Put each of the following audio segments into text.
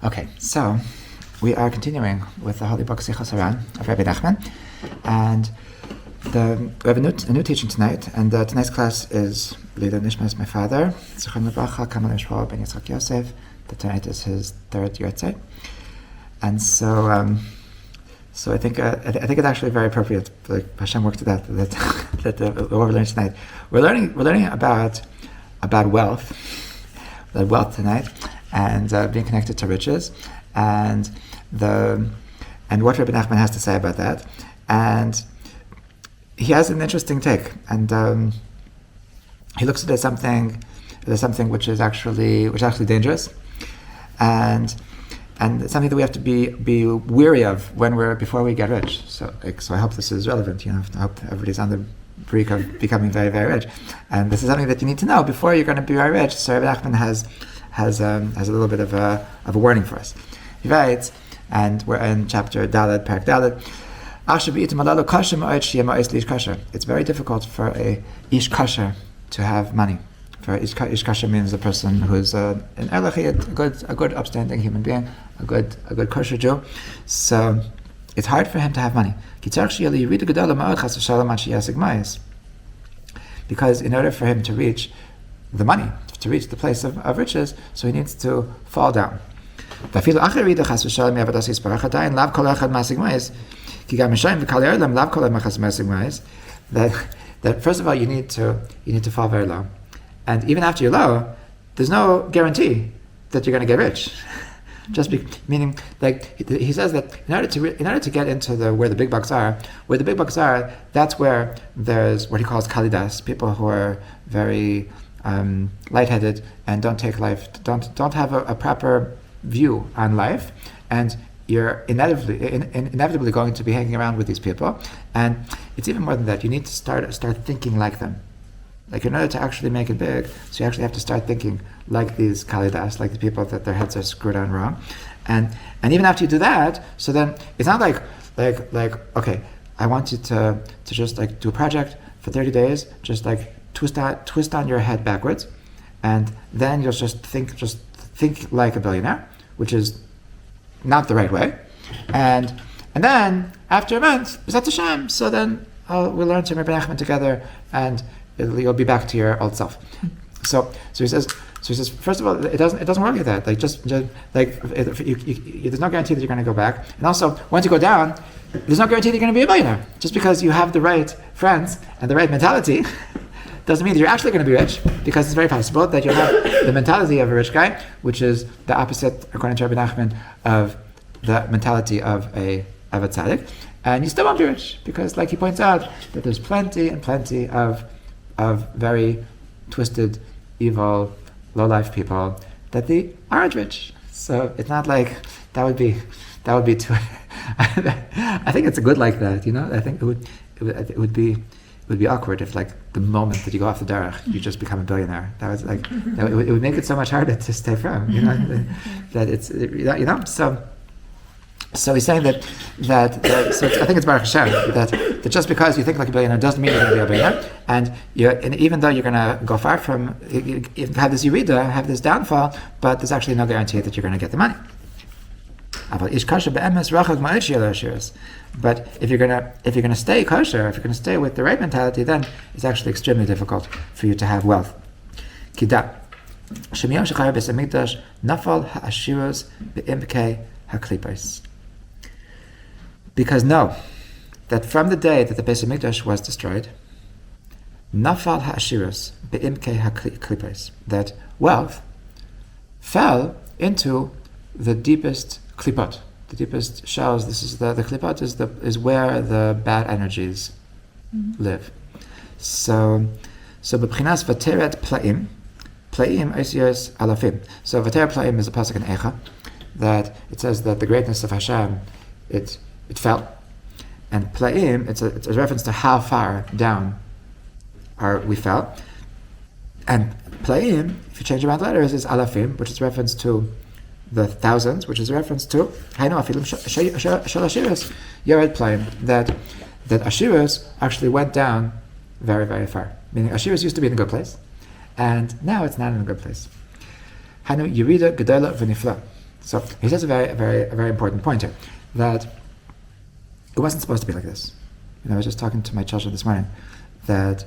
Okay, so we are continuing with the holy book Sichos Haran of Rabbi Nachman, and we have a new teaching tonight, and tonight's class is Lila Nishmas, my father, Zichron Lebracha, Kamal Yishmael ben Yitzchak Yosef. Tonight is his third yahrzeit, and so I think it's actually very appropriate. Like Hashem worked it out that what we're learning tonight. We're learning about wealth, tonight, and being connected to riches, and what Rabbi Nachman has to say about that, and he has an interesting take, and he looks at it as something which is actually dangerous, and something that we have to be weary of before we get rich. So I hope this is relevant. I hope everybody's on the brink of becoming very, very rich, and this is something that you need to know before you're going to be very rich. So Rabbi Nachman has a little bit of a warning for us. He writes, and we're in chapter Dalet, Parak Dalet. It's very difficult for a ish kasher to have money. For ish kasher means a person who's an erlich, a good upstanding human being, a good kosher Jew. So it's hard for him to have money. Because in order for him to reach the money, to reach the place of riches, so he needs to fall down. That first of all you need to fall very low, and even after you're low, there's no guarantee that you're going to get rich. Meaning, like he says that in order to get into where the big bucks are, that's where there's what he calls kalidas, people who are very lightheaded and don't take life, don't have a proper view on life, and you're inevitably going to be hanging around with these people. And it's even more than that. You need to start thinking like them. Like in order to actually make it big, so you actually have to start thinking like these kalidas, like the people that their heads are screwed on wrong. And even after you do that, so then it's not like okay, I want you to just like do a project for 30 days, just like twist on your head backwards, and then you'll just think like a billionaire, which is not the right way. And then after a month, B'ezras Hashem, so then we'll learn to Rabbi Nachman together, and you'll be back to your old self. So he says, first of all, it doesn't work like that. Like just like there's no guarantee that you're going to go back. And also, once you go down, there's no guarantee that you're going to be a billionaire. Just because you have the right friends and the right mentality doesn't mean that you're actually going to be rich, because it's very possible that you have the mentality of a rich guy, which is the opposite, according to Rabbi Nachman, of the mentality of a tzaddik, and you still won't be rich, because, like he points out, that there's plenty and plenty of very twisted, evil, low-life people that they aren't rich. So it's not like that would be too. I think it's a good like that, I think it would be awkward if, like, the moment that you go off the derech, you just become a billionaire. That was like, it would make it so much harder to stay firm. That it's So he's saying that I think it's Baruch Hashem that just because you think like a billionaire doesn't mean you're going to be a billionaire, and even though you're going to go far from, you have this yirida, have this downfall, but there's actually no guarantee that you're going to get the money. But if you're gonna stay kosher, if you're gonna stay with the right mentality, then it's actually extremely difficult for you to have wealth. Because know that from the day that the Beis Hamikdash was destroyed, nafal ha'ashirus be'imkei ha'klipos, that wealth fell into the deepest klipot, the deepest shells. This is the klipot is where the bad energies live. So b'chinas vateret plaim eisios alafim. So vateret plaim is a pasuk in Eicha that it says that the greatness of Hashem it fell, and plaim it's a reference to how far down we fell, and plaim, if you change around the letters, is alafim, which is a reference to the thousands, which is a reference to Hainu afilim shel ashiros yared plaim, that ashiros actually went down very, very far. Meaning ashiros used to be in a good place, and now it's not in a good place. Hainu yirida gedola v'nifla, So he says a very important point here, that it wasn't supposed to be like this. I was just talking to my children this morning that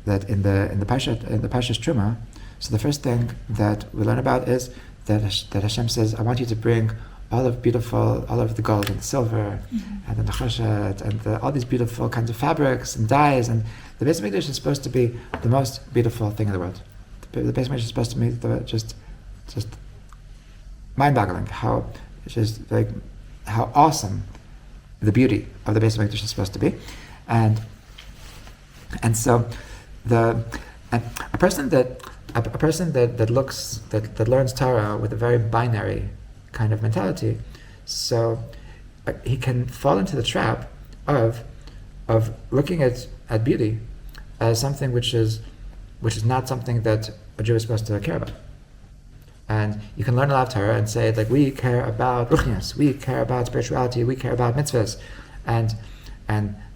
in the Parshas Truma, so the first thing that we learn about is that Hashem says, I want you to bring all of the gold and the silver and the nechoshet and all these beautiful kinds of fabrics and dyes, and the Beis Hamikdash is supposed to be the most beautiful thing in the world. The Beis Hamikdash is supposed to be just mind-boggling how awesome the beauty of the Beis Hamikdash is supposed to be, and so a person that learns Torah with a very binary kind of mentality, so he can fall into the trap of looking at beauty as something which is not something that a Jew is supposed to care about. And you can learn a lot of Torah and say, like, we care about ruchnius, we care about spirituality, we care about mitzvahs, and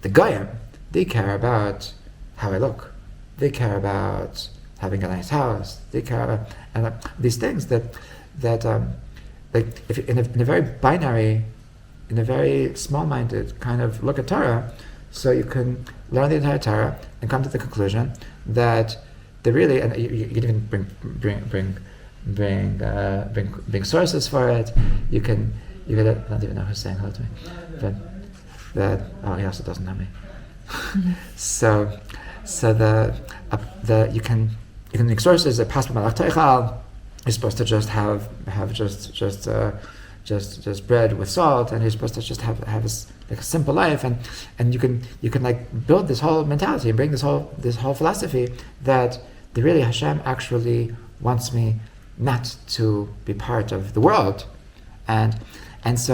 the goyim, they care about how I look, they care about having a nice house, they care about these things that like if in a very binary, in a very small-minded kind of look at Torah, so you can learn the entire Torah and come to the conclusion that they really, and you can even bring sources for it. You can I don't even know who's saying hello to me, but he also doesn't know me. So you can make sources that pass by Malach Teichal. You're supposed to just have just bread with salt, and you're supposed to just have a simple life, and you can like build this whole mentality and bring this whole philosophy that really Hashem actually wants me not to be part of the world, and then this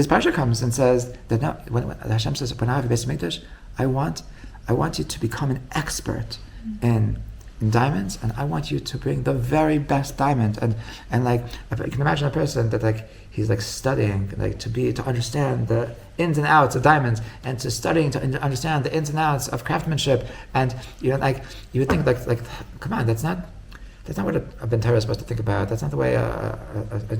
parsha comes and says that no, when Hashem says, when I have a Beis Hamikdash, I want you to become an expert in diamonds, and I want you to bring the very best diamond, and like you can imagine a person that like he's like studying like to understand the ins and outs of diamonds, and studying to understand the ins and outs of craftsmanship, and like you would think like come on, that's not what a Ben Torah is supposed to think about. That's not the way a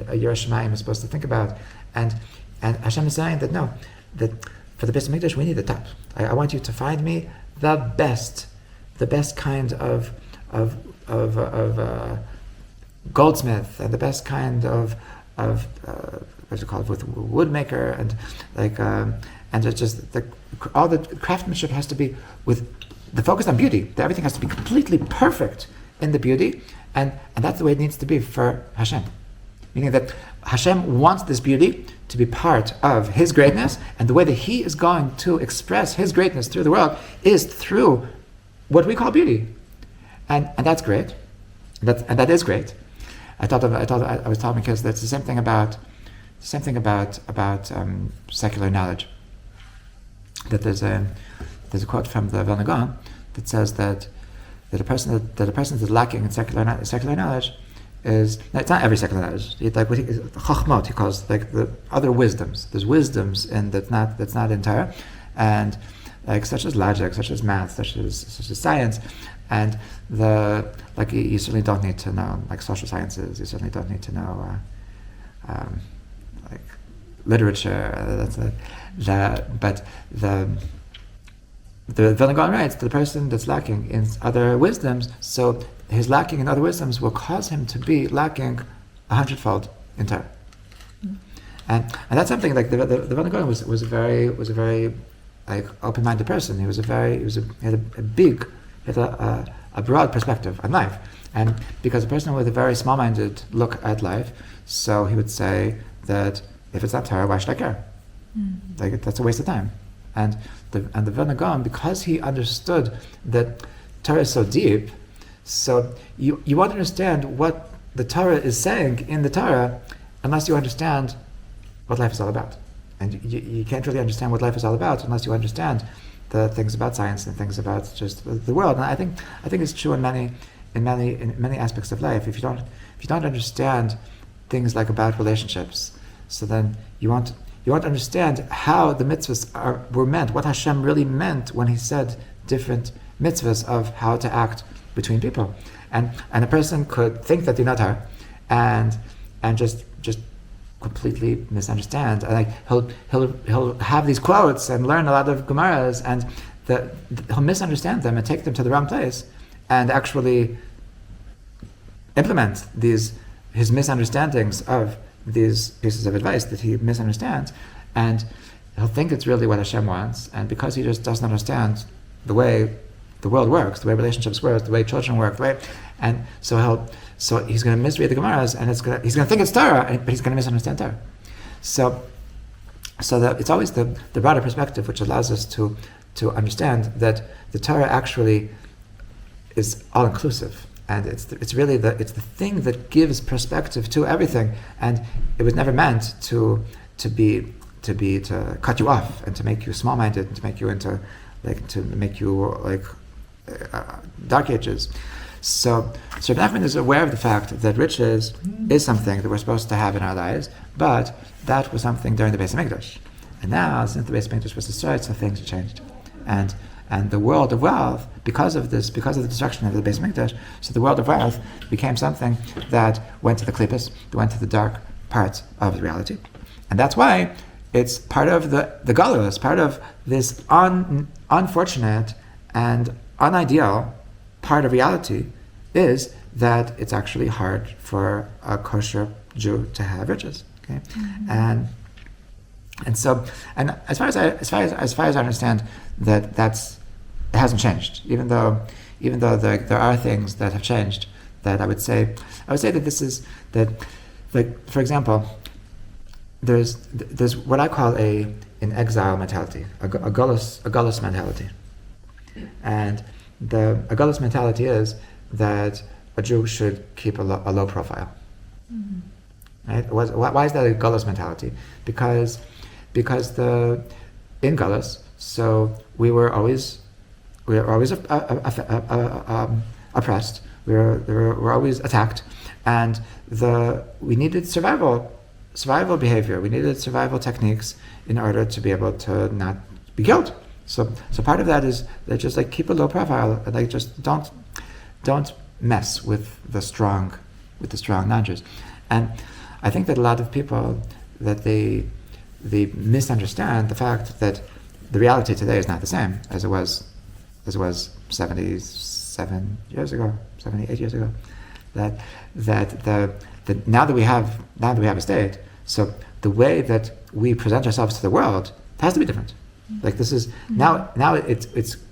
Yiras Shamayim is supposed to think about. And Hashem is saying that no, that for the Beis Hamikdash we need the top. I want you to find me the best kind of goldsmith, and the best kind of what's it called, with woodmaker, and like and it's just all the craftsmanship has to be with the focus on beauty. That everything has to be completely perfect in the beauty, and that's the way it needs to be for Hashem. Meaning that Hashem wants this beauty to be part of His greatness, and the way that He is going to express His greatness through the world is through what we call beauty, and that's great. That is great. I was telling my kids that's the same thing about secular knowledge. That there's a quote from the Vilna Gaon that says that a person that's lacking in secular knowledge is, it's not every secular knowledge. It's like chachmot, he calls like the other wisdoms. There's wisdoms that's not in Torah, and like such as logic, such as math, such as science, and you certainly don't need to know like social sciences. You certainly don't need to know like literature. But the Vilna Gaon writes that the person that's lacking in other wisdoms, so his lacking in other wisdoms will cause him to be lacking 100-fold in Torah. And that's something like the Vilna Gaon was a very like open-minded person. He had a broad perspective on life, and because a person with a very small-minded look at life, so he would say that if it's not Torah, why should I care? Like that's a waste of time. And the Vilna Gaon, because he understood that Torah is so deep, so you won't understand what the Torah is saying in the Torah unless you understand what life is all about. And you can't really understand what life is all about unless you understand the things about science and things about just the world. And I think it's true in many aspects of life. If you don't understand things like about relationships, so then you won't understand how the mitzvahs were meant, what Hashem really meant when He said different mitzvahs of how to act between people. And a person could think that they're not Torah, and just completely misunderstand. Like he'll have these quotes and learn a lot of Gemaras, and he'll misunderstand them and take them to the wrong place, and actually implement his misunderstandings of these pieces of advice that he misunderstands, and he'll think it's really what Hashem wants, and because he just doesn't understand the way the world works, the way relationships work, the way children work, and so he's going to misread the Gemaras, and he's going to think it's Torah, but he's going to misunderstand Torah. So that it's always the broader perspective which allows us to understand that the Torah actually is all inclusive, and it's really the thing that gives perspective to everything, and it was never meant to cut you off and to make you small-minded and to make you dark ages. So Rabbi Nachman is aware of the fact that riches is something that we're supposed to have in our lives, but that was something during the Beis Hamikdash. And now, since the Beis Hamikdash was destroyed, so things have changed. And the world of wealth, because of the destruction of the Beis Hamikdash, so the world of wealth became something that went to the klippos, that went to the dark parts of reality. And that's why it's part of the galus, part of this unfortunate and unideal part of reality is that it's actually hard for a kosher Jew to have riches. Okay, and so as far as I understand, it hasn't changed. Even though there are things that have changed, that I would say that this is that, like, for example, there's what I call an exile mentality, a galus mentality, and a galus mentality is that a Jew should keep a low profile. Right? Why is that a galus mentality? Because in galus, so we were always oppressed. We were always attacked, and we needed survival behavior. We needed survival techniques in order to be able to not be killed. So part of that is that just like keep a low profile, and like just don't mess with the strong non-Jews. And I think that a lot of people that they misunderstand the fact that the reality today is not the same as it was 78 years ago. That now that we have a state, so the way that we present ourselves to the world has to be different. Like this is now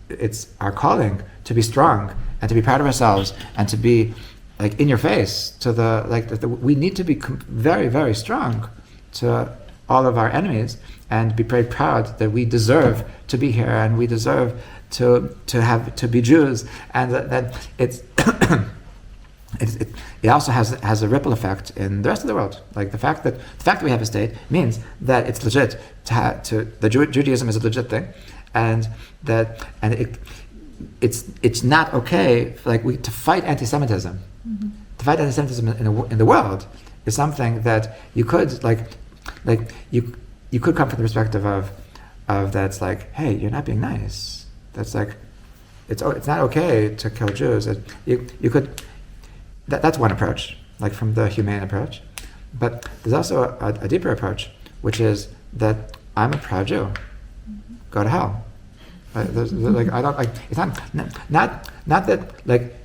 it's our calling to be strong and to be proud of ourselves and to be like in your face to we need to be very, very strong to all of our enemies and be very proud that we deserve to be here and we deserve to be Jews, and that it's it also has a ripple effect in the rest of the world. Like the fact that we have a state means that it's legit Judaism is a legit thing, and it's not okay to fight anti-Semitism. To fight anti-Semitism in the world is something that you could you could come from the perspective of that's like, hey, you're not being nice. That's like it's not okay to kill Jews. You could. That's one approach, like from the humane approach. But there's also a deeper approach, which is that I'm a proud Jew. Go to hell. Like I don't like. It's not that like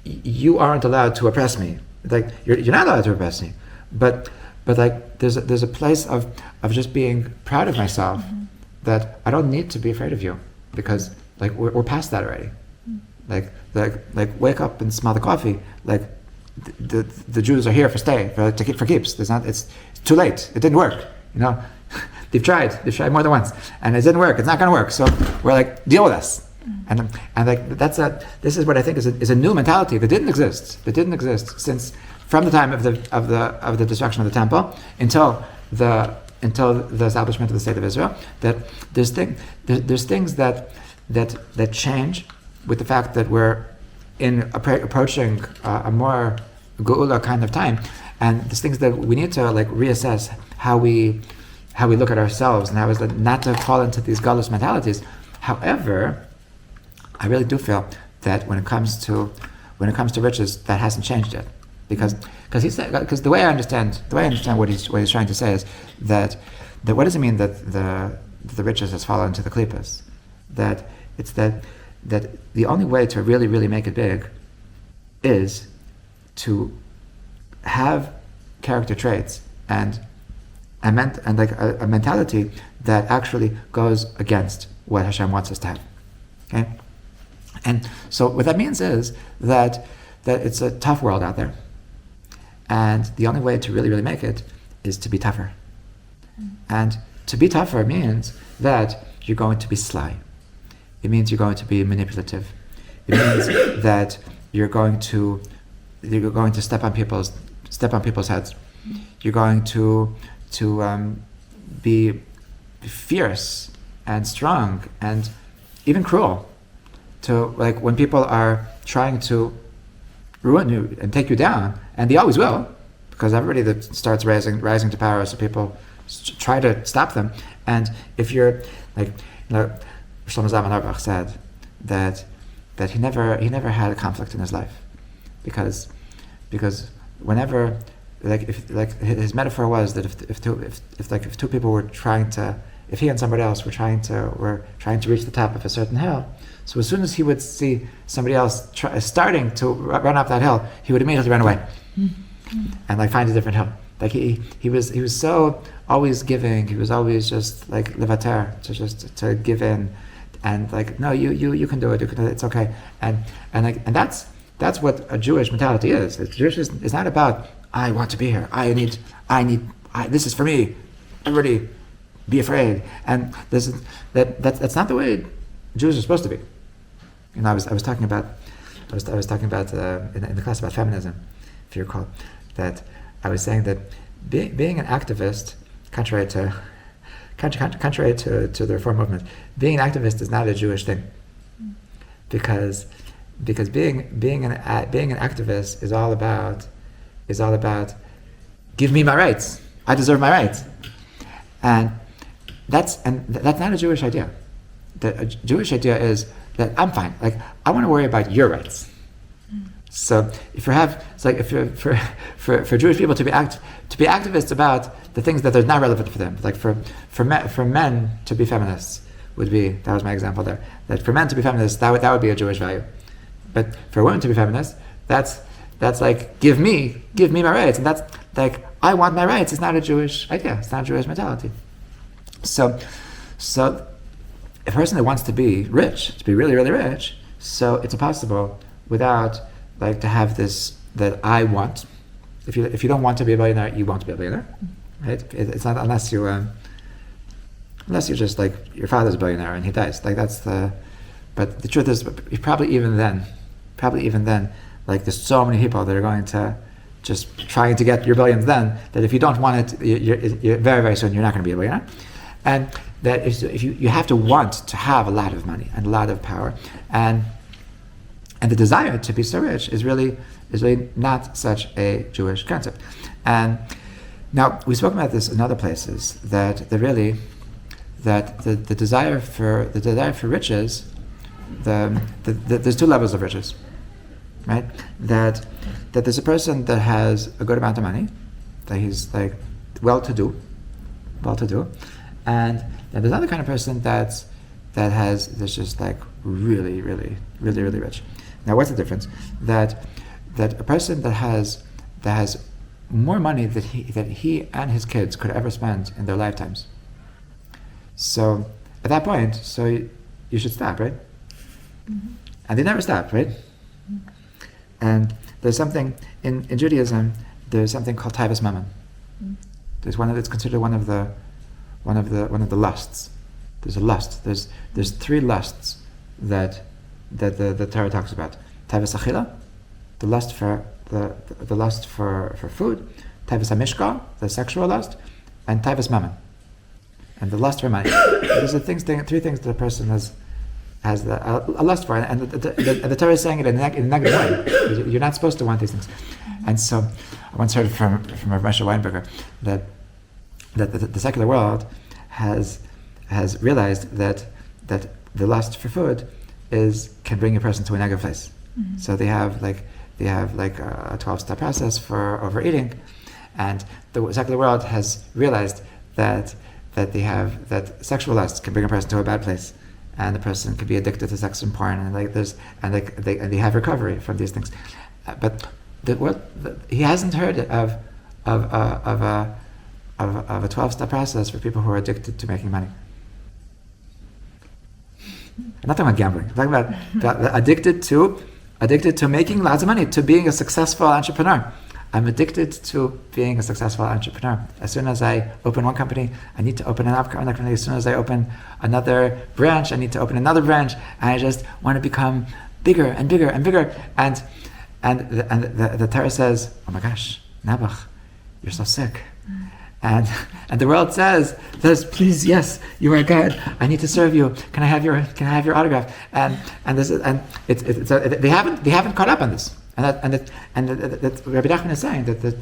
you aren't allowed to oppress me. Like you're not allowed to oppress me. But like there's a place of just being proud of myself that I don't need to be afraid of you, because like we're past that already. Like wake up and smell the coffee. Like the Jews are here for keeps. It's too late. It didn't work. They've tried more than once, and it didn't work. It's not going to work. So we're like, deal with us. And like this is what I think is a new mentality that didn't exist since from the time of the destruction of the temple until the establishment of the state of Israel. That there's things that change with the fact that we're approaching a more geula kind of time, and there's things that we need to like reassess how we look at ourselves, and how is not to fall into these galus mentalities. However, I really do feel that when it comes to riches, that hasn't changed yet. because the way I understand what he's trying to say is that what does it mean that the riches has fallen into the klippas? That it's that the only way to really, really make it big is to have character traits and a mentality that actually goes against what Hashem wants us to have. Okay? And so what that means is that it's a tough world out there. And the only way to really, really make it is to be tougher. And to be tougher means that you're going to be sly. It means you're going to be manipulative. It means that you're going to step on people's heads. You're going to be fierce and strong and even cruel. To like when people are trying to ruin you and take you down, and they always will, because everybody that starts rising to power, so people try to stop them. And if you're like, Shlomo Zalman Auerbach said that he never had a conflict in his life, because whenever if his metaphor was that if two people were trying to, if he and somebody else were trying to reach the top of a certain hill, so as soon as he would see somebody else starting to run up that hill, he would immediately run away and find a different hill. Like he was so always giving. He was always just like levater, to give in, and no, you can do it. It's okay. And that's what a Jewish mentality is. Jewish is not about I want to be here. I need. This is for me. Everybody, be afraid. And that's not the way Jews are supposed to be. I was talking about in the class about feminism, if you recall, that I was saying that being an activist, contrary to the Reform movement, being an activist is not a Jewish thing, because being an activist is all about give me my rights. I deserve my rights, and that's not a Jewish idea. The Jewish idea is that I'm fine. I want to worry about your rights. So for Jewish people to be activists about the things that are not relevant for them, for men to be feminists that was my example there. That for men to be feminists, that would be a Jewish value. But for women to be feminists, that's give me my rights, and that's I want my rights. It's not a Jewish idea. It's not a Jewish mentality. So a person that wants to be rich, to be really, really rich, so it's impossible without to have this that I want. If you don't want to be a billionaire, you won't be a billionaire, right? It's not unless you're just your father's a billionaire and he dies. But the truth is, probably even then, there's so many people that are going to just trying to get your billions then, that if you don't want it, you're very, very soon you're not going to be a billionaire. And that if you have to want to have a lot of money and a lot of power, and the desire to be so rich is really not such a Jewish concept. And now we've spoken about this in other places, that the desire for riches, there's two levels of riches, right? That there's a person that has a good amount of money, that he's well-to-do, and then there's another kind of person that's just really, really, really, really rich. Now, what's the difference? That a person that has more money that he and his kids could ever spend in their lifetimes. So at that point, you should stop, right? Mm-hmm. And they never stop, right? Mm-hmm. And there's something in Judaism. There's something called taivas mammon. Mm-hmm. It's considered one of the lusts. There's a lust. There's three lusts that the Torah talks about: taivas achila, the lust for the lust for food; taivas hamishka, the sexual lust; and taivas mammon, and the lust for money. These are three things that a person has a lust for, and the Torah is saying it in a negative way. You're not supposed to want these things. And so, I once heard from Rav Moshe Weinberger that the secular world has realized that the lust for food can bring a person to a negative place. Mm-hmm. So they they have like a 12-step process for overeating, and the secular world has realized that that sexual lust can bring a person to a bad place, and the person can be addicted to sex and porn, and they have recovery from these things. But he hasn't heard of a 12-step process for people who are addicted to making money. I'm not talking about gambling. I'm talking about addicted to making lots of money, to being a successful entrepreneur. I'm addicted to being a successful entrepreneur. As soon as I open one company, I need to open another company. As soon as I open another branch, I need to open another branch. And I just want to become bigger and bigger and bigger. And the Torah says, "Oh my gosh, Nabuch, you're so sick." And the world says, "Please, yes, you are God. I need to serve you. Can I have your autograph?" And they haven't caught up on this. And that Rabbi Nachman is saying that the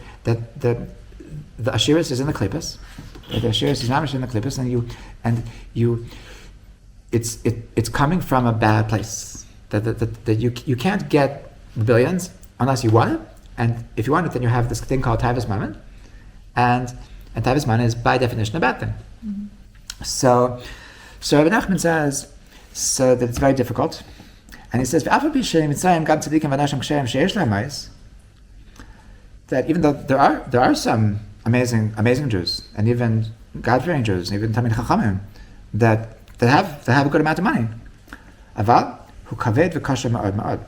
Ashiris is in the Klippas. The Ashiris is not in the Klippas, it's coming from a bad place. That you can't get billions unless you want it, and if you want it, then you have this thing called Tavis Mammon, and Tavis Mammon is by definition a bad thing. Mm-hmm. So Rabbi Nachman says that it's very difficult. And he says, that even though there are some amazing Jews, and even God-fearing Jews, and even Talmid Chachamim, that have a good amount of money. Aval hu kaved v'kasher ma'od ma'od.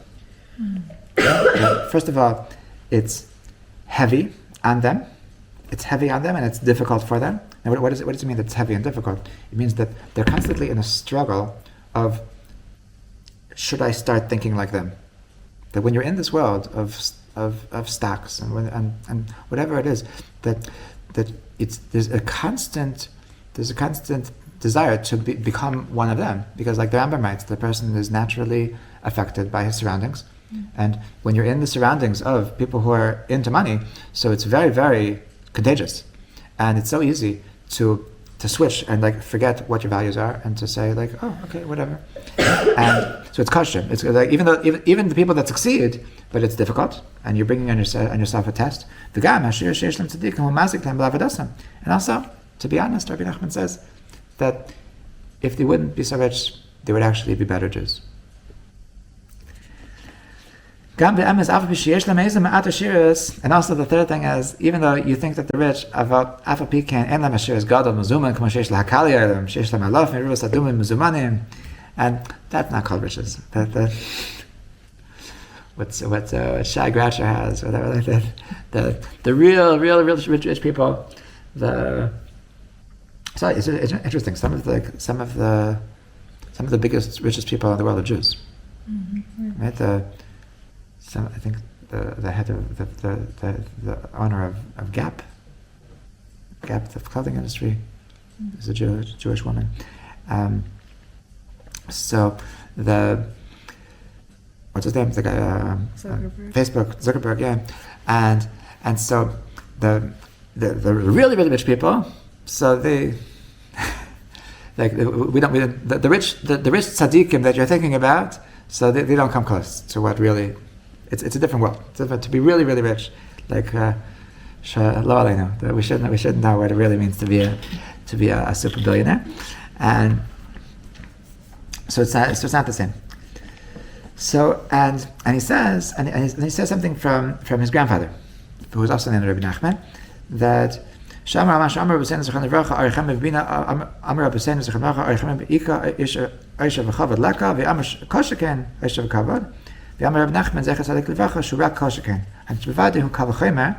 First of all, it's heavy on them. It's heavy on them, and it's difficult for them. Now, what does it mean that it's heavy and difficult? It means that they're constantly in a struggle of, should I start thinking like them? That when you're in this world of stocks and whatever it is, that there's a constant desire to become one of them, because like the Rambam writes, the person is naturally affected by his surroundings, and when you're in the surroundings of people who are into money, so it's very, very contagious, and it's so easy to switch and like forget what your values are and to say like, oh, okay, whatever. And so it's kosher. It's like even the people that succeed, but it's difficult, and you're bringing on yourself a test. And also, to be honest, Rabbi Nachman says that if they wouldn't be so rich, they would actually be better Jews. And also the third thing is, even though you think that the rich, and that's not called riches. What Shai Groucher has, whatever like that. The real rich people. So it's interesting. Some of the biggest, richest people in the world are Jews. Mm-hmm. Right? I think the head of the owner of Gap, the clothing industry, is a Jewish woman. So what's his name? The guy, Zuckerberg, yeah. And so the really rich people. So they like the rich tzaddikim that you're thinking about. So they don't come close to what really. It's a different world. To be really, really rich, like we should know what it really means to be a super billionaire, and so it's not the same. So and he says something from his grandfather, who was also named Rabbi Nachman, that Shamar Amar B'Seinu Zechron Livracha Arichem B'Bina Amar B'Seinu Zechron Livracha Arichem B'Ika Aisha V'Chavod Laka V'Amar Koshaken Aisha V'Kavod. V'Amar Rabbi Nachman Zecher Tzaddik Livracha Shurak Koshaken and B'Vadi Hu Kavachomer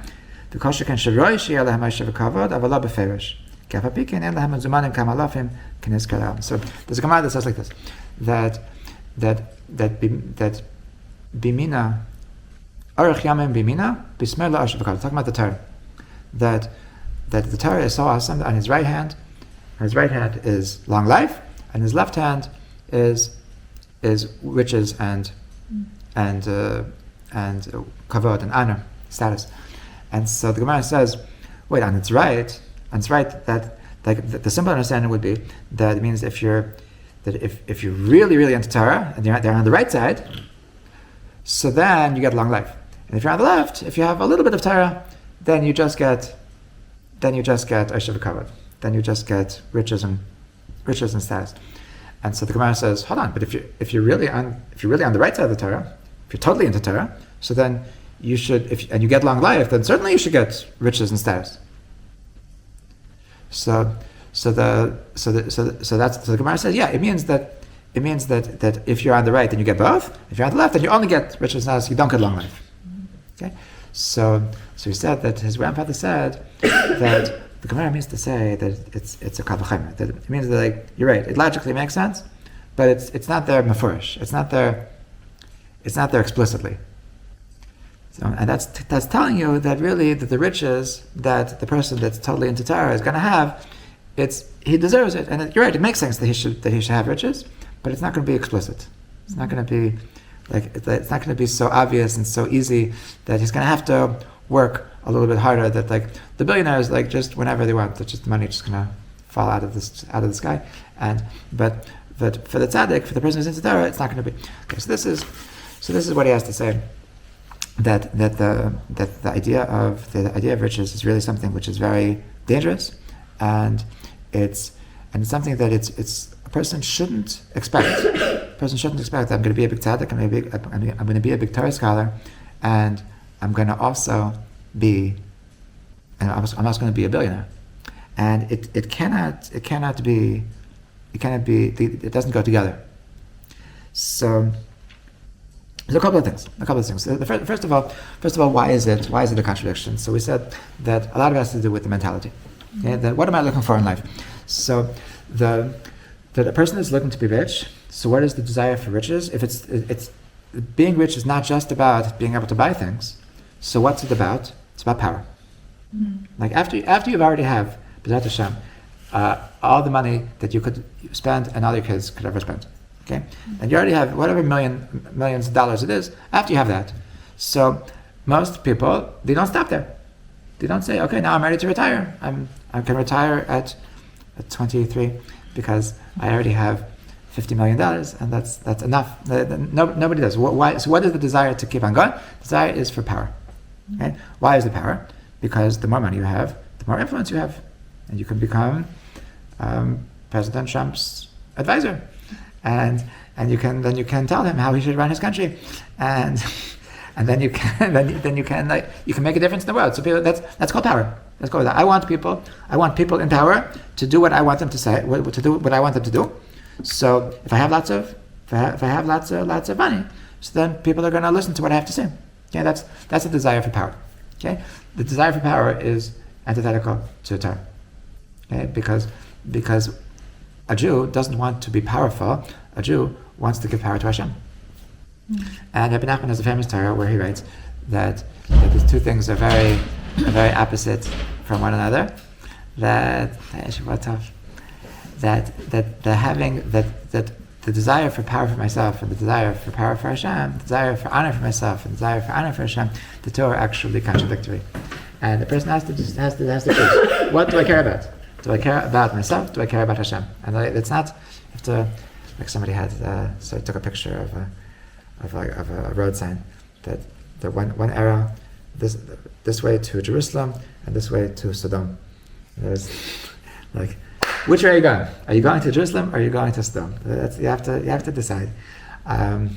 the Koshaken Sharoi Sheyeh Lehem Aisha V'Kavod Avala B'Ferish Kapapikin En Lehem Zumanim Kamalafim Kines Kalam. So there's a Gemara that says like this, that Bimina Arich Yamim Bimina Bismer La Aisha V'Kavod. Talking about the Torah, that the Torah is so awesome. On his right hand is long life, and his left hand is riches and kavod and honor, status. And so the Gemara says, wait, and it's right that like the simple understanding would be that it means if you're really, really into Torah and they're on the right side, so then you get long life. And if you're on the left, if you have a little bit of Torah, then you just get Aishav Kavod. Then you just get riches and status. And so the Gemara says, hold on, but if you're really on the right side of the Torah, if you're totally into Torah, so then you should, and you get long life, then certainly you should get riches and status. So the Gemara says, yeah, it means that if you're on the right, then you get both. If you're on the left, then you only get riches and status. You don't get long life. Okay, so he said that his grandfather said that the Gemara means to say that it's a kal v'chomer. That it means that, like, you're right. It logically makes sense, but it's not there mefurish. It's not there explicitly. So, and that's telling you that really that the riches that the person that's totally into Torah is going to have, he deserves it. And you're right. It makes sense that he should have riches, but it's not going to be explicit. It's not going to be it's not going to be so obvious and so easy that he's going to have to work a little bit harder. That, like, the billionaires, like, just whenever they want, the money just going to fall out of the sky. But for the tzaddik, for the person who's into Torah, it's not going to be. Okay, so this is what he has to say. That the idea of riches is really something which is very dangerous, and it's something that it's a person shouldn't expect. A person shouldn't expect that I'm going to be a big tzaddik, I'm going to be a big Torah scholar, and I'm going to also be, and I'm also going to be a billionaire, and it cannot be. It doesn't go together. So. There's a couple of things. First of all, why is it a contradiction? So we said that a lot of it has to do with the mentality. Okay? That what am I looking for in life? So that a person is looking to be rich. So what is the desire for riches? If it's being rich is not just about being able to buy things. So what's it about? It's about power. Mm-hmm. Like after you've already have B'ezrat Hashem, all the money that you could spend and all your kids could ever spend. Okay, and you already have whatever millions of dollars it is. After you have that, so most people, they don't stop there. They don't say, okay, now I'm ready to retire. I can retire at 23 because I already have $50 million, and that's enough. Nobody does. Why? So what is the desire to keep on going? Desire is for power. Okay? Why is the power? Because the more money you have, the more influence you have, and you can become President Trump's advisor. And you can tell him how he should run his country, and then you can make a difference in the world. So people, that's called power. That's called that. I want people in power to do what I want them to say, to do what I want them to do. So if I have lots of money, so then people are going to listen to what I have to say. Okay, that's a desire for power. Okay, the desire for power is antithetical to Torah. Okay, because a Jew doesn't want to be powerful. A Jew wants to give power to Hashem. Mm. And Rabbi Nachman has a famous Torah where he writes that these two things are very opposite from one another. That the desire for power for myself and the desire for power for Hashem, the desire for honor for myself and the desire for honor for Hashem, the two are actually contradictory. And the person has to choose. What do I care about? Do I care about myself? Do I care about Hashem? And it's not, like somebody had, so I took a picture of a road sign that the one arrow this way to Jerusalem and this way to Sodom. And there's like, which way are you going? Are you going to Jerusalem or are you going to Sodom? You have to decide. And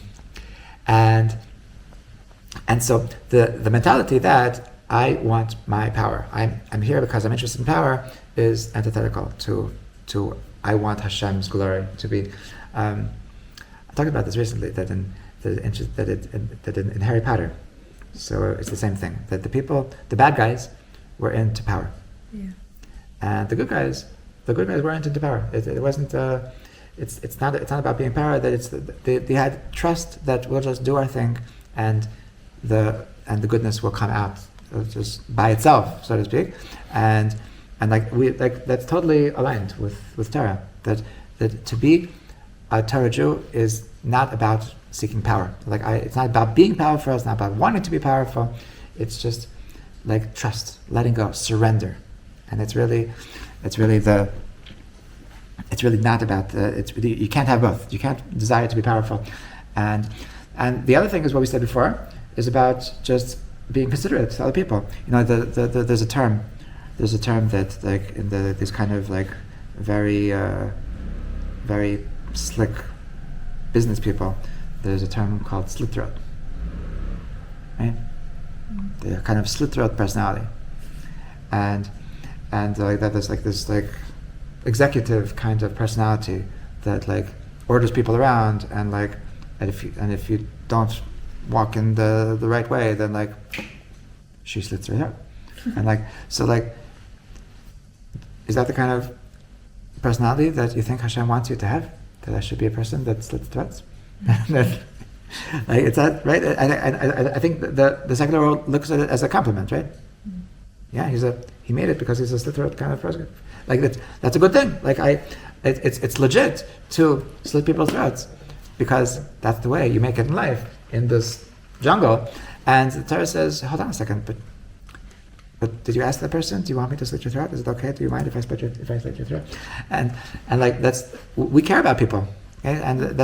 so the mentality that I want my power, I'm here because I'm interested in power, is antithetical to I want Hashem's glory to be. I talked about this recently that in Harry Potter, so it's the same thing. That the bad guys, were into power, yeah, and the good guys weren't into power. It wasn't. It's not about being power. That they had trust that we'll just do our thing, and the goodness will come out just by itself, so to speak, and that's totally aligned with Torah. That to be a Torah Jew is not about seeking power. It's not about being powerful. It's not about wanting to be powerful. It's just like trust, letting go, surrender, and it's really not about you can't have both. You can't desire to be powerful, and the other thing is what we said before is about just being considerate to other people. There's a term that like in these kind of like very very slick business people. There's a term called slit throat, right? The kind of slit throat personality, and like that there's like this like executive kind of personality that like orders people around, and if you don't walk in the right way, then like she slits her throat. And like so like is that the kind of personality that you think Hashem wants you to have? That I should be a person that slits throats? Like, it's that right? I think the secular world looks at it as a compliment, right? Yeah, he made it because he's a slit throat kind of person. Like that's a good thing. Like it's legit to slit people's throats because that's the way you make it in life in this jungle. And the Torah says, hold on a second, but did you ask that person? Do you want me to slit your throat? Is it okay? Do you mind if I slit your throat? And like we care about people, okay? And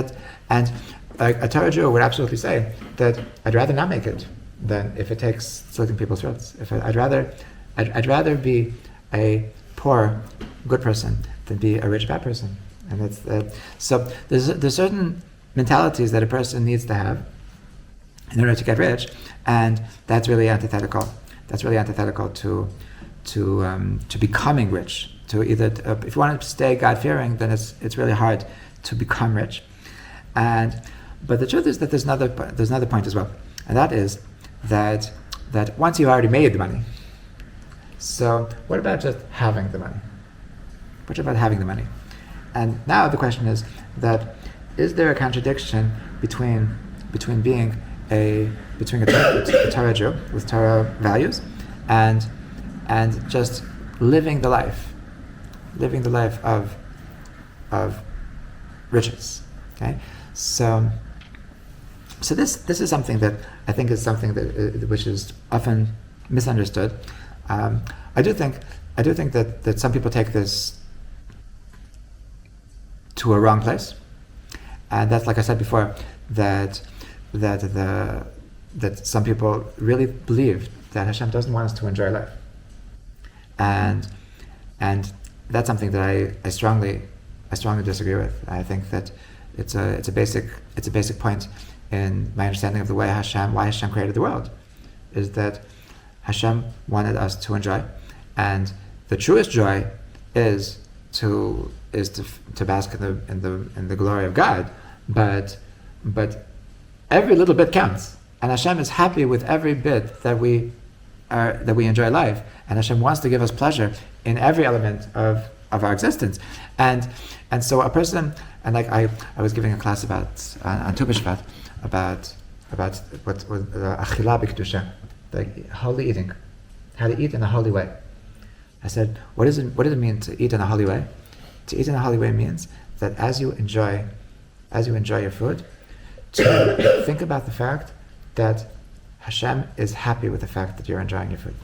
like a Torah Jew would absolutely say that I'd rather not make it than if it takes slitting people's throats. I'd rather be a poor good person than be a rich bad person. And that's so there's certain mentalities that a person needs to have in order to get rich, and that's really antithetical. That's really antithetical to becoming rich. To either if you want to stay God-fearing, then it's really hard to become rich. But the truth is that there's another point as well, and that is that once you've already made the money, so what about just having the money? What about having the money? And now the question is that is there a contradiction between being a Torah Jew with Torah values and just living the life of riches? Okay, so this is something that I think is something that which is often misunderstood. I do think that some people take this to a wrong place, and that's, like I said before, that some people really believe that Hashem doesn't want us to enjoy life, and that's something that I strongly disagree with. I think that it's a basic point in my understanding of the way why Hashem created the world, is that Hashem wanted us to enjoy, and the truest joy is to bask in the glory of God, but every little bit counts, and Hashem is happy with every bit that we enjoy life, and Hashem wants to give us pleasure in every element of our existence, and so a person, and like I was giving a class about on Tu B'Shvat about what achila b'kedusha, like holy eating, how to eat in a holy way. I said, what does it mean to eat in a holy way? To eat in a holy way means that as you enjoy your food, to think about the fact that Hashem is happy with the fact that you're enjoying your food.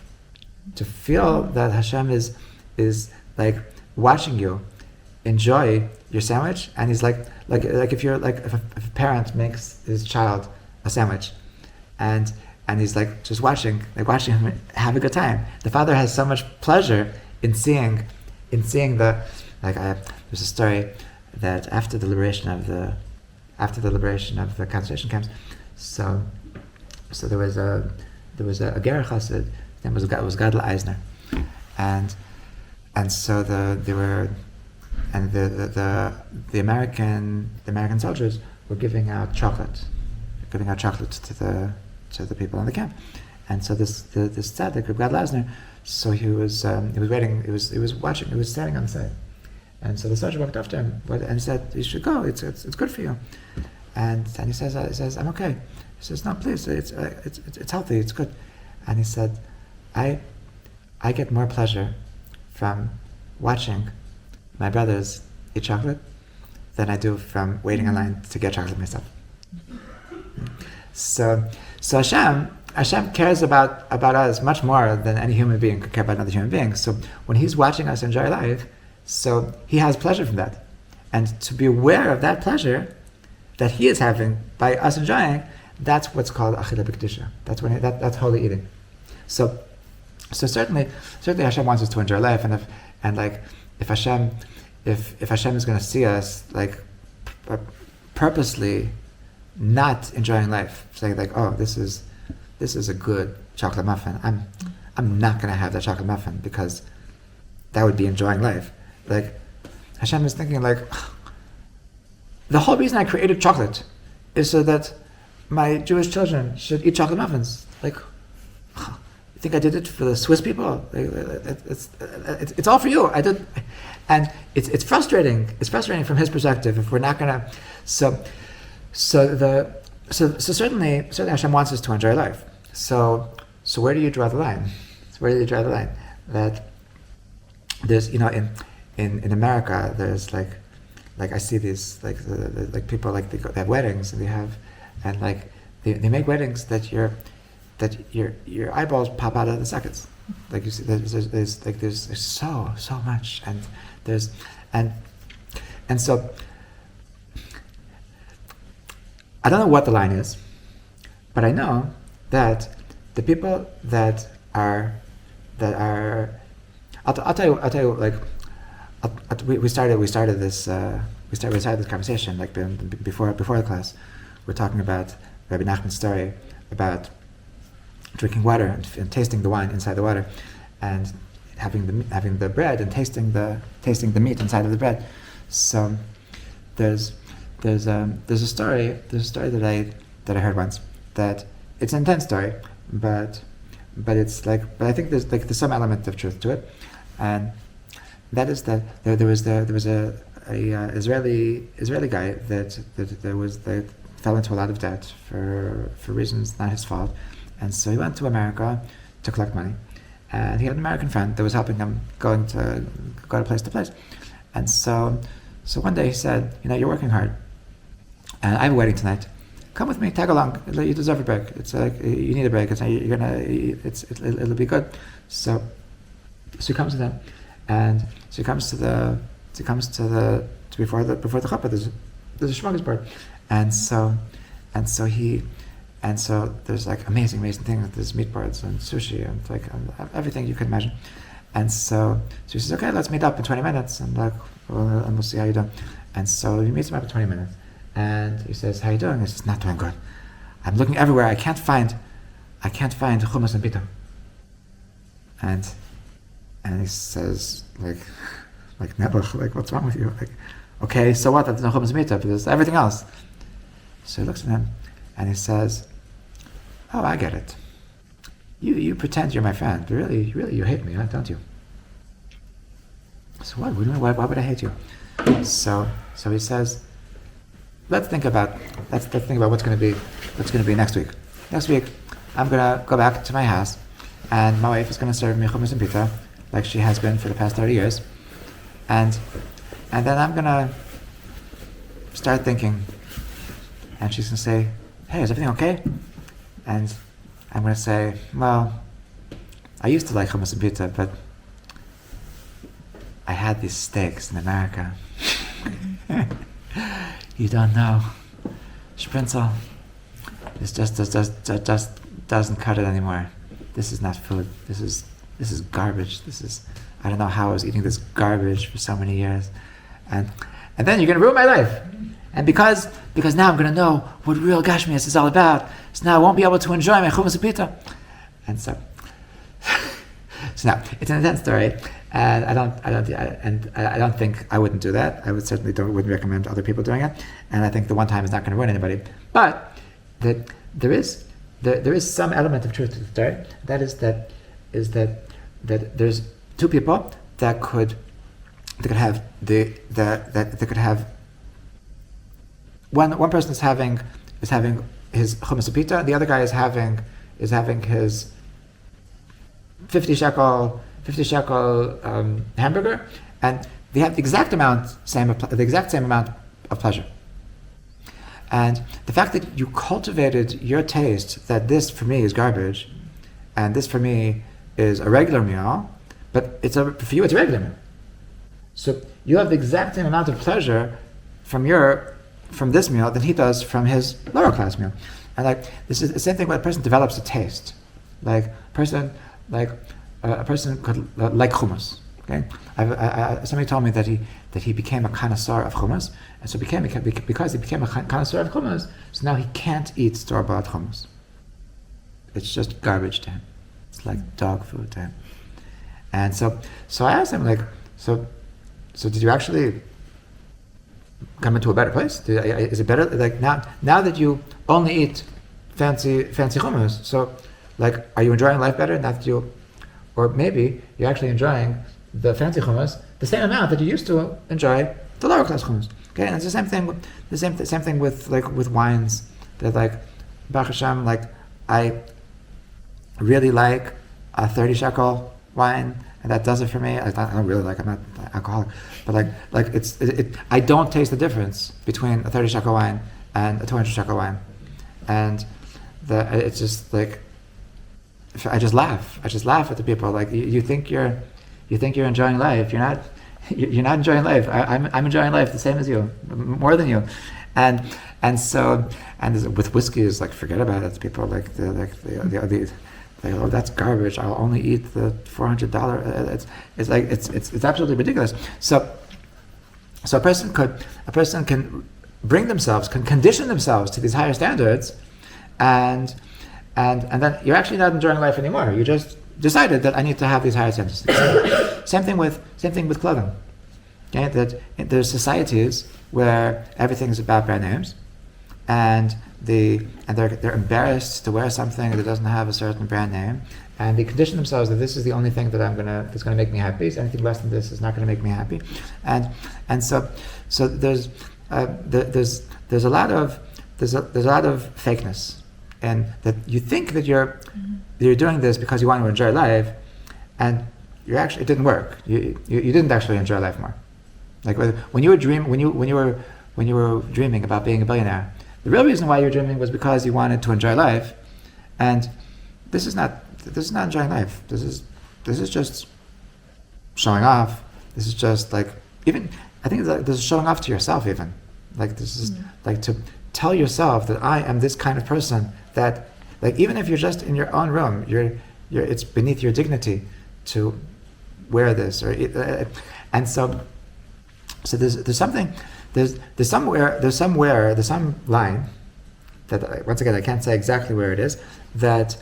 To feel that Hashem is like watching you enjoy your sandwich, and he's like if a parent makes his child a sandwich, and he's like just watching him have a good time. The father has so much pleasure in seeing the there's a story that after the liberation of the concentration camps, so there was a ger chassid. His name was Gadol Eisner, and so the American soldiers were giving out chocolate to the people in the camp, and so this tzaddik of Gadol Eisner, so he was waiting, he was watching, he was standing on the side, and so the soldier walked up to him and said, "You should go. It's good for you." And he says, "I'm okay." He says, "No, please. It's healthy. It's good." And he said, "I get more pleasure from watching my brothers eat chocolate than I do from waiting in line to get chocolate myself." So Hashem cares about us much more than any human being could care about another human being. So when He's watching us enjoy life, so He has pleasure from that, and to be aware of that pleasure that He is having by us enjoying, that's what's called achila b'kedusha. That's holy eating. So certainly Hashem wants us to enjoy life, and if Hashem is going to see us like purposely not enjoying life, saying like, oh, this is a good chocolate muffin, I'm not going to have that chocolate muffin because that would be enjoying life. Like Hashem is thinking like, the whole reason I created chocolate is so that my Jewish children should eat chocolate muffins. Like, you think I did it for the Swiss people? It's all for you. I did, and it's frustrating. It's frustrating from his perspective if we're not gonna. So certainly Hashem wants us to enjoy life. So where do you draw the line? That there's, in America there's like I see these like people like they have weddings and they make weddings that your eyeballs pop out of the sockets. Like you see, there's so much, and so I don't know what the line is, but I know that the people that are I'll tell you like we started this conversation like before the class. We're talking about Rabbi Nachman's story about drinking water and tasting the wine inside the water, and having the bread and tasting the meat inside of the bread. So there's a story that I heard once, that it's an intense story, but I think there's some element of truth to it, and that is that there was a Israeli guy that fell into a lot of debt for reasons not his fault, and so he went to America to collect money, and he had an American friend that was helping him go to place to place, and so one day he said, you're working hard, and I have a wedding tonight. Come with me, tag along. You deserve a break. It's like you need a break. It'll be good. So he comes to them, and so he comes to before the chuppah. There's a smorgasbord, and so there's like amazing things. There's meatballs and sushi and everything you can imagine. And so he says, okay, let's meet up in 20 minutes, and we'll see how you're doing. And so he meets him up in 20 minutes. And he says, how you doing? He says, not doing good. I'm looking everywhere. I can't find hummus and pita. And he says, never, what's wrong with you? Okay, so what? There's no hummus and pita, but there's everything else. So he looks at him and he says, oh, I get it. You pretend you're my friend, but really you hate me, huh? Don't you? So what? Why would I hate you? So he says, Let's think about what's going to be next week. Next week, I'm going to go back to my house, and my wife is going to serve me hummus and pita, like she has been for the past 30 years, and then I'm going to start thinking, and she's going to say, hey, is everything okay? And I'm going to say, well, I used to like hummus and pita, but I had these steaks in America. You don't know. Spritzel. This just doesn't cut it anymore. This is not food. This is garbage. I don't know how I was eating this garbage for so many years. And then you're gonna ruin my life. And because now I'm gonna know what real Gashmias is all about. So now I won't be able to enjoy my hummus and pita. And so now it's an intense story. And I don't think I wouldn't do that. I would certainly wouldn't recommend other people doing it. And I think the one time is not going to ruin anybody. But that there is some element of truth to the story. That is that there's two people that could have one person is having his hummus and pita, the other guy is having his 50 shekel hamburger, and they have the exact same amount of pleasure. And the fact that you cultivated your taste that this for me is garbage, and this for me is a regular meal, but for you it's a regular meal. So you have the exact same amount of pleasure from your from this meal than he does from his lower class meal. And like this is the same thing when a person develops a taste. Like a person could like hummus. Okay, somebody told me that he became a connoisseur of hummus, and so because he became a connoisseur of hummus, so now he can't eat store-bought hummus. It's just garbage to him. It's like dog food to him. And so I asked him, like, so did you actually come into a better place? Is it better? Like now that you only eat fancy hummus, so like, are you enjoying life better now that you, or maybe you're actually enjoying the fancy hummus the same amount that you used to enjoy the lower class hummus? Okay, and it's the same thing. The same thing with wines. That like, Baruch Hashem, like I really like a 30 shekel wine, and that does it for me. I don't really like. I'm not alcoholic, but like I don't taste the difference between a 30 shekel wine and a 200 shekel wine, and it's just like I just laugh at the people. Like you think you're enjoying life. You're not enjoying life. I'm enjoying life the same as you, more than you, and with whiskey is like forget about it. People like oh, that's garbage. I'll only eat the $400. It's absolutely ridiculous. So a person can bring themselves, can condition themselves to these higher standards, and then you're actually not enjoying life anymore. You just decided that I need to have these higher standards. Same thing with clothing. Okay, that there's societies where everything is about brand names, and they're embarrassed to wear something that doesn't have a certain brand name, and they condition themselves that this is the only thing that's gonna make me happy. So anything less than this is not gonna make me happy, and so there's a lot of fakeness, and that you think that you're doing this because you want to enjoy life, and it didn't work. You didn't actually enjoy life more. Like when you were dreaming about being a billionaire, the real reason why you were dreaming was because you wanted to enjoy life, and this is not enjoying life. This is just showing off. This is just like, even I think this is showing off to yourself even. Like this is like to tell yourself that I am this kind of person, that like even if you're just in your own room, it's beneath your dignity to wear this, and so there's some line that once again I can't say exactly where it is, that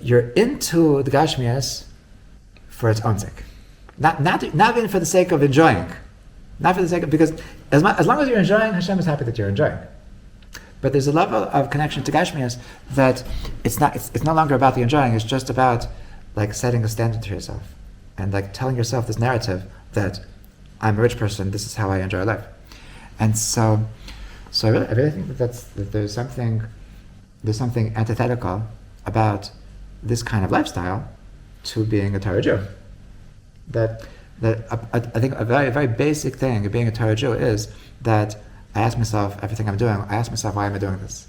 you're into the Gashmias for its own sake, not even for the sake of enjoying, not for the sake of, because as long as you're enjoying, Hashem is happy that you're enjoying. But there's a level of connection to Gashmias that it's no longer about the enjoying. It's just about like setting a standard to yourself and like telling yourself this narrative that I'm a rich person. This is how I enjoy life. And so I really think that there's something antithetical about this kind of lifestyle to being a Torah Jew. That I think a very, very basic thing of being a Torah Jew is that I ask myself everything I'm doing. I ask myself, why am I doing this?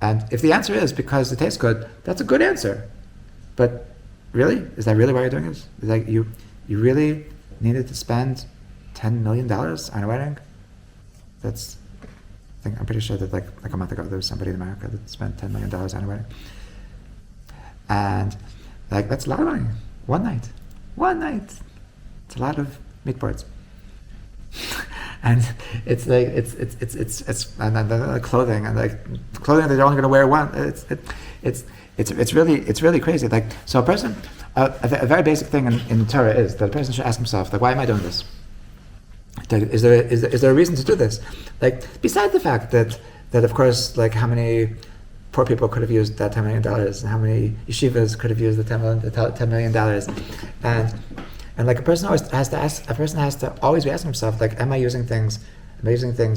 And if the answer is because it tastes good, that's a good answer. But really, is that really why you're doing this? Is like you really needed to spend $10 million on a wedding? I'm pretty sure that like a month ago there was somebody in America that spent $10 million on a wedding. And like that's a lot of money. One night. It's a lot of meat boards. And it's like it's and the clothing and like clothing that they're only going to wear one. It's really crazy. Like so, a person, a very basic thing in the Torah is that a person should ask himself, like, why am I doing this? Is there a reason to do this? Like besides the fact that of course, like how many poor people could have used that $10 million, and how many yeshivas could have used the $10 million, and like a person has to always be asking himself, like, am I using things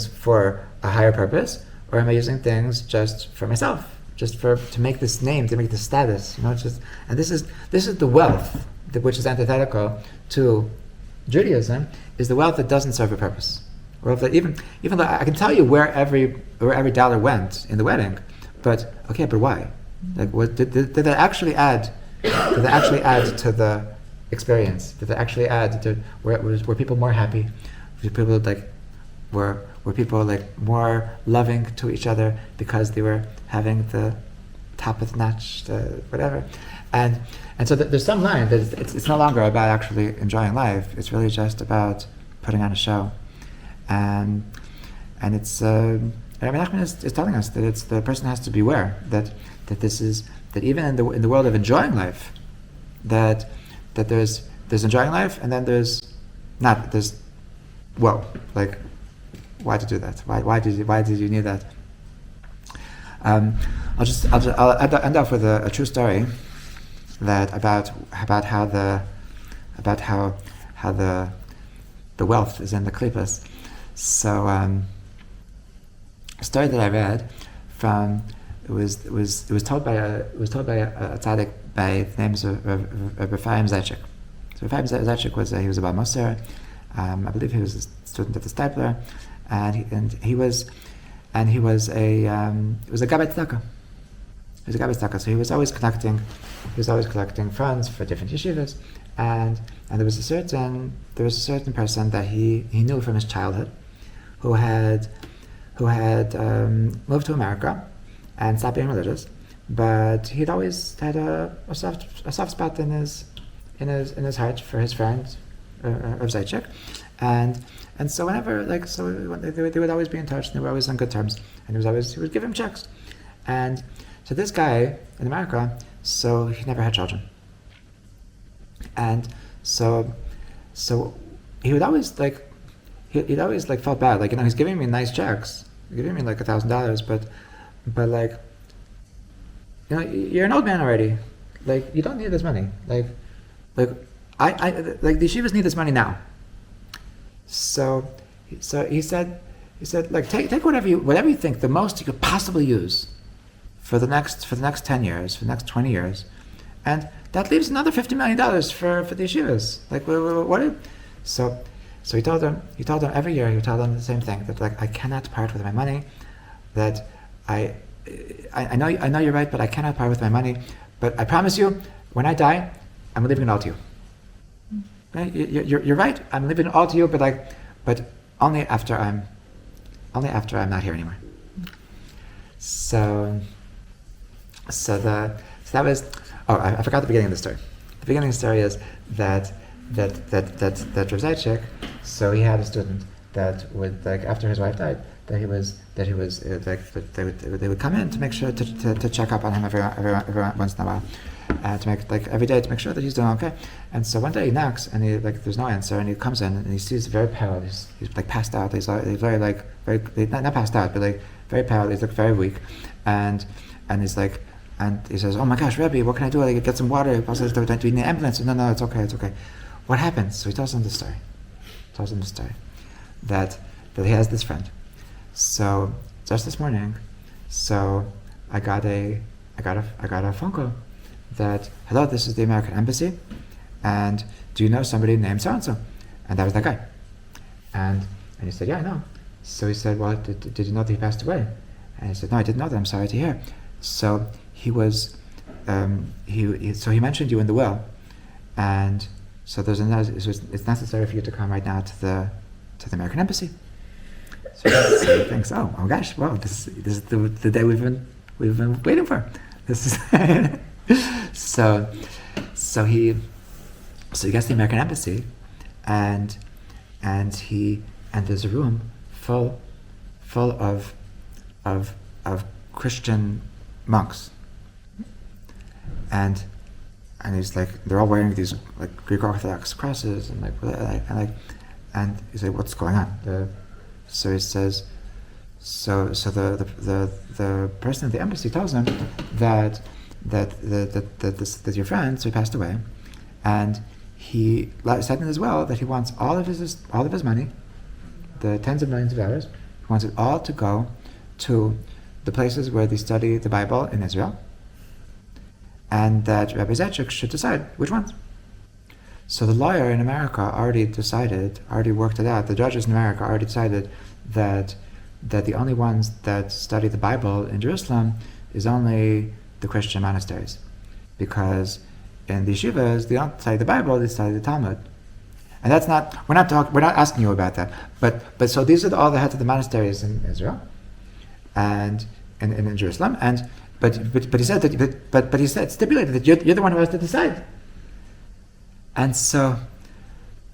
for a higher purpose, or am I using things just for myself, to make this name, to make this status, and this is the wealth which is antithetical to Judaism, is the wealth that doesn't serve a purpose. Or if even though I can tell you where every dollar went in the wedding, but why? Like, did that actually add? Did that actually add to the experience? Did that actually add to were people more happy? Did people like were were people like more loving to each other because they were having the top of the notch, whatever, and so there's some line that it's no longer about actually enjoying life. It's really just about putting on a show, and it's Rabbi Nachman is telling us that it's the person has to beware that this is that even in the world of enjoying life, that there's enjoying life, and then there's whoa, like, why to do that? Why did you need that? I'll end off with a true story that about how the wealth is in the klipas. So a story that I read from it was told by a tzaddik by the names of Ephraim Zaychik. So Ephraim Zaychik was a Baal Moser. I believe he was a student at the Stipler, and he was a Gabbai Tzedakah. He was a Gabbai Tzedakah, so he was always collecting funds for different yeshivas, and there was a certain person that he knew from his childhood, who had moved to America and stopped being religious, but he'd always had a soft spot in his heart for his friend of Zaychik, and so whenever they would always be in touch, and they were always on good terms, and he would give him checks, and so this guy in America, so he never had children, and so he would always he'd always felt bad, he's giving me nice checks, he's giving me $1,000, but you're an old man already, you don't need this money, I the yeshivas need this money now. So he said, take whatever you think the most you could possibly use for the next 10 years, for the next 20 years, and that leaves another $50 million for the yeshivas. So he told them every year, he would tell them the same thing, that I cannot part with my money, that I know you're right, but I cannot part with my money, but I promise you, when I die, I'm leaving it all to you. Right? You're right. I'm leaving it all to you, but only after I'm not here anymore. So that was. Oh, I forgot the beginning of the story. The beginning of the story is that Rav Zaychik, so he had a student that would after his wife died, they would come in to make sure to check up on him every once in a while. To make every day to make sure that he's doing okay, and so one day he knocks and he there's no answer, and he comes in and he sees very pale. He's passed out. He's very not passed out, but very pale. He's very weak, and he's and he says, "Oh my gosh, Rebbe, what can I do? Get some water. Do you need an ambulance?" No, it's okay. What happened? So he tells him the story. That he has this friend. So just this morning, so I got a phone call that, hello, this is the American Embassy, and do you know somebody named so-and-so? And that was that guy. And he said, yeah, I know. So he said, well, did you know that he passed away? And he said, no, I didn't know that, I'm sorry to hear. So he was, so he mentioned you in the will, and so it's necessary for you to come right now to the American Embassy. So he thinks, oh gosh, well, this is the day we've been waiting for. This is so he gets to the American Embassy, and there's a room full of Christian monks, and he's they're all wearing these Greek Orthodox crosses, and he's like, what's going on? So he says, so the person at the embassy tells him that your friend, so he passed away, and he said in his will that he wants all of his money, the tens of millions of dollars, he wants it all to go to the places where they study the Bible in Israel, and that Rabbi Zaychik should decide which ones. So the lawyer in America already worked it out. The judges in America already decided that the only ones that study the Bible in Jerusalem is only the Christian monasteries, because in the yeshivas they don't study the Bible, they study the Talmud, And that's not, we're not asking you about that. But so these are all the heads of the monasteries in Israel and in Jerusalem. And but he said that but he said, stipulated that you're the one who has to decide. And so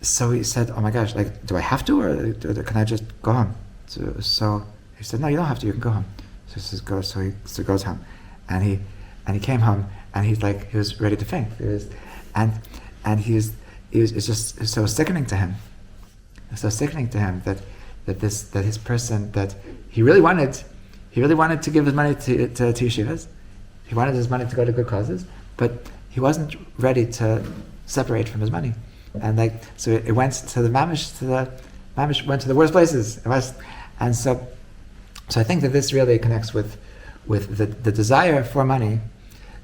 he said, oh my gosh, like, do I have to, or can I just go home? So he said, no, you don't have to, you can go home. So he says, go. So he goes home, and he came home, and he was ready to faint. It was just so sickening to him. So sickening to him that his person, that he really wanted to give his money to yeshivas. He wanted his money to go to good causes, but he wasn't ready to separate from his money. And so it went to the mamish, went to the worst places. And so I think that this really connects with the desire for money.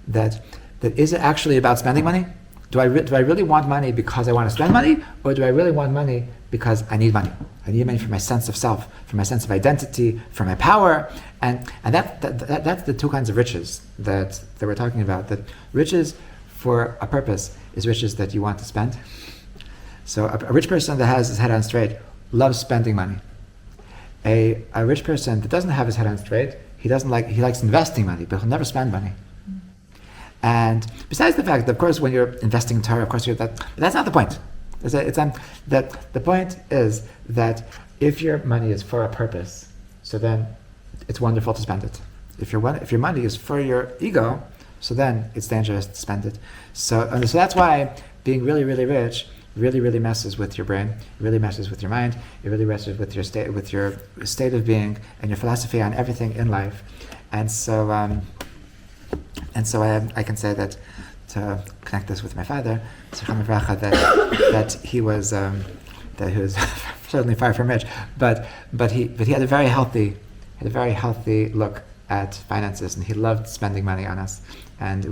That is it actually about spending money? Do I really want money because I want to spend money, or do I really want money because I need money? I need money for my sense of self, for my sense of identity, for my power, and that's the two kinds of riches that we're talking about. That riches for a purpose is riches that you want to spend. So a rich person that has his head on straight loves spending money. A rich person that doesn't have his head on straight, he likes investing money, but he'll never spend money. And besides the fact that, of course, when you're investing in Torah, of course, that's not the point. The point is that if your money is for a purpose, so then it's wonderful to spend it. If your money is for your ego, so then it's dangerous to spend it. So that's why being really, really rich really messes with your brain. It really messes with your mind. It really messes with your state of being and your philosophy on everything in life. And so I can say that, to connect this with my father, that he was certainly far from rich, but he had a very healthy look at finances, and he loved spending money on us. And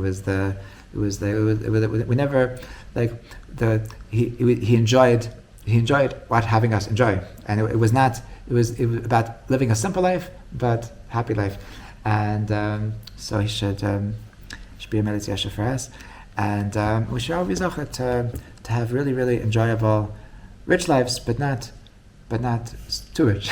he enjoyed what having us enjoy, and it was about living a simple life but happy life. And so he should be a Melitz Yasha for us, and we should always to have really, really enjoyable, rich lives, but not too rich.